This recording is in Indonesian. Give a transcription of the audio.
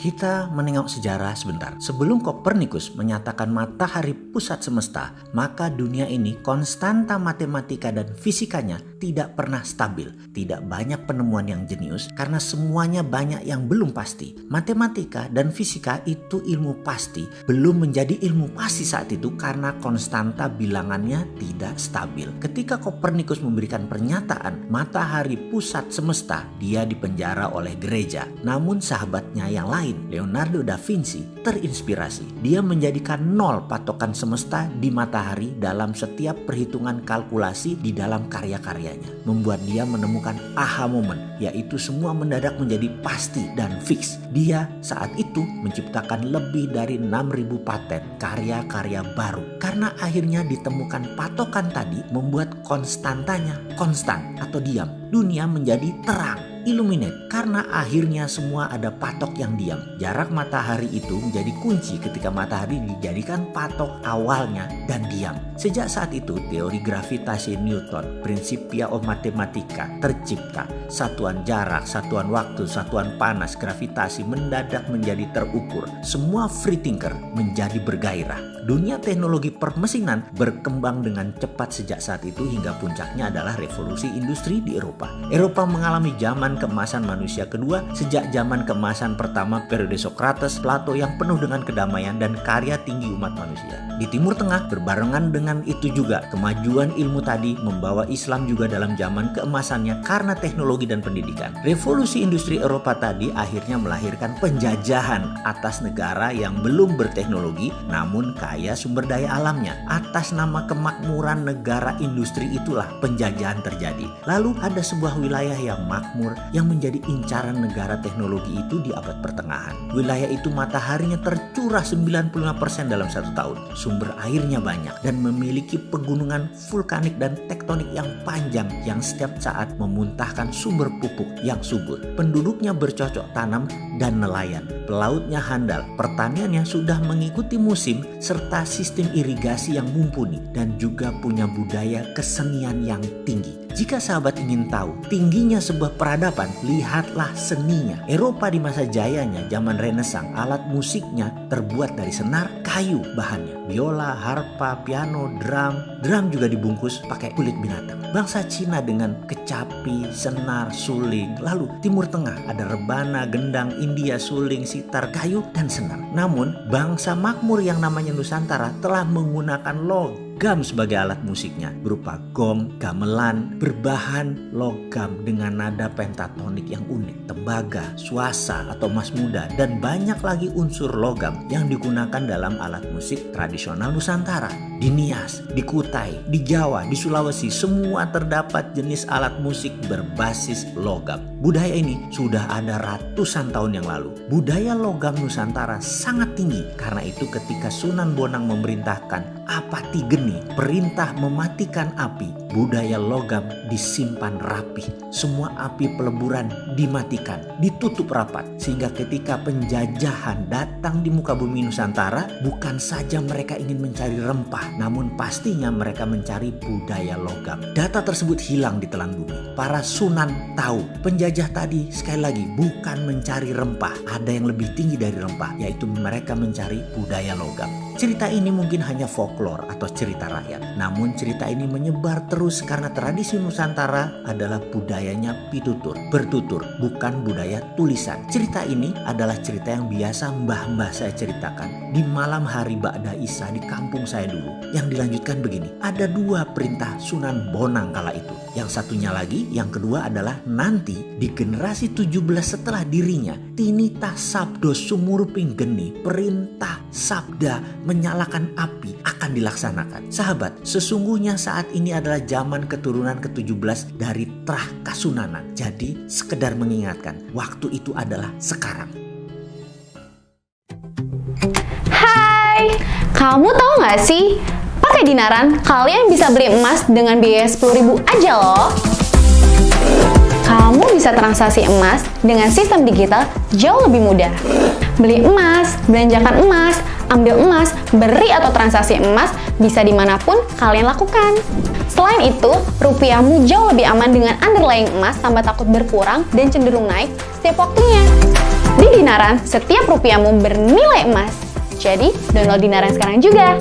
Kita menengok sejarah sebentar. Sebelum Kopernikus menyatakan matahari pusat semesta, maka dunia ini konstanta matematika dan fisikanya tidak pernah stabil. Tidak banyak penemuan yang jenius karena semuanya banyak yang belum pasti. Matematika dan fisika itu ilmu pasti, belum menjadi ilmu pasti saat itu karena konstanta bilangannya tidak stabil. Ketika Kopernikus memberikan pernyataan matahari pusat semesta, dia dipenjara oleh gereja. Namun sahabatnya yang lain, Leonardo da Vinci, terinspirasi. Dia menjadikan nol patokan semesta di matahari dalam setiap perhitungan kalkulasi di dalam karya-karyanya. Membuat dia menemukan aha moment, yaitu semua mendadak menjadi pasti dan fix. Dia saat itu menciptakan lebih dari 6.000 paten karya-karya baru. Karena akhirnya ditemukan patokan tadi membuat konstantanya konstan atau diam. Dunia menjadi terang, illuminate, karena akhirnya semua ada patok yang diam. Jarak matahari itu menjadi kunci ketika matahari dijadikan patok awalnya dan diam. Sejak saat itu teori gravitasi Newton, Principia of Mathematica tercipta. Satuan jarak, satuan waktu, satuan panas, gravitasi mendadak menjadi terukur. Semua free thinker menjadi bergairah. Dunia teknologi permesinan berkembang dengan cepat sejak saat itu hingga puncaknya adalah revolusi industri di Eropa. Eropa mengalami zaman keemasan manusia kedua sejak zaman keemasan pertama periode Socrates, Plato yang penuh dengan kedamaian dan karya tinggi umat manusia. Di Timur Tengah berbarengan dengan itu juga kemajuan ilmu tadi membawa Islam juga dalam zaman keemasannya karena teknologi dan pendidikan. Revolusi industri Eropa tadi akhirnya melahirkan penjajahan atas negara yang belum berteknologi namun kaya sumber daya alamnya. Atas nama kemakmuran negara industri itulah penjajahan terjadi. Lalu ada sebuah wilayah yang makmur yang menjadi incaran negara teknologi itu di abad pertengahan. Wilayah itu mataharinya tercurah 95% dalam 1 tahun. Sumber airnya banyak dan memiliki pegunungan vulkanik dan tektonik yang panjang yang setiap saat memuntahkan sumber pupuk yang subur. Penduduknya bercocok tanam dan nelayan. Pelautnya handal. Pertaniannya sudah mengikuti musim serta sistem irigasi yang mumpuni dan juga punya budaya kesenian yang tinggi. Jika sahabat ingin tahu tingginya sebuah peradaban, lihatlah seninya. Eropa di masa jayanya, zaman Renaissance, alat musiknya terbuat dari senar, kayu bahannya. Biola, harpa, piano, drum. Drum juga dibungkus pakai kulit binatang. Bangsa Cina dengan kecapi, senar, suling. Lalu Timur Tengah ada rebana, gendang, India, suling, sitar, kayu, dan senar. Namun bangsa makmur yang namanya Nusantara telah menggunakan logam sebagai alat musiknya berupa gong, gamelan, berbahan logam dengan nada pentatonik yang unik, tembaga, suasa atau mas muda, dan banyak lagi unsur logam yang digunakan dalam alat musik tradisional Nusantara. Di Nias, di Kutai, di Jawa, di Sulawesi, semua terdapat jenis alat musik berbasis logam. Budaya ini sudah ada ratusan tahun yang lalu. Budaya logam Nusantara sangat tinggi. Karena itu ketika Sunan Bonang memerintahkan apati geni, perintah mematikan api, budaya logam disimpan rapi. Semua api peleburan dimatikan, ditutup rapat. Sehingga ketika penjajahan datang di muka bumi Nusantara, bukan saja mereka ingin mencari rempah, namun pastinya mereka mencari budaya logam. Data tersebut hilang di telan bumi. Para sunan tahu penjajah tadi sekali lagi bukan mencari rempah. Ada yang lebih tinggi dari rempah, yaitu mereka mencari budaya logam. Cerita ini mungkin hanya folklore atau cerita rakyat. Namun cerita ini menyebar terus karena tradisi Nusantara adalah budayanya pitutur, bertutur, bukan budaya tulisan. Cerita ini adalah cerita yang biasa mbah-mbah saya ceritakan di malam hari Ba'da Isya di kampung saya dulu. Yang dilanjutkan begini, ada 2 perintah Sunan Bonang kala itu. Yang satunya lagi, yang kedua adalah nanti di generasi 17 setelah dirinya, tinitah sabdo sumurping geni, perintah sabda menyalakan api akan dilaksanakan. Sahabat, sesungguhnya saat ini adalah zaman keturunan ke-17 dari Trah Kasunanan. Jadi sekedar mengingatkan, waktu itu adalah sekarang. Hai, kamu tahu nggak sih? Pakai Dinaran, kalian bisa beli emas dengan biaya 10.000 aja loh. Kamu bisa transaksi emas dengan sistem digital jauh lebih mudah. Beli emas, belanjakan emas, ambil emas, beri atau transaksi emas bisa dimanapun kalian lakukan. Selain itu, rupiahmu jauh lebih aman dengan underlying emas tanpa takut berkurang dan cenderung naik setiap waktunya. Di Dinaran, setiap rupiahmu bernilai emas. Jadi, download Dinaran sekarang juga.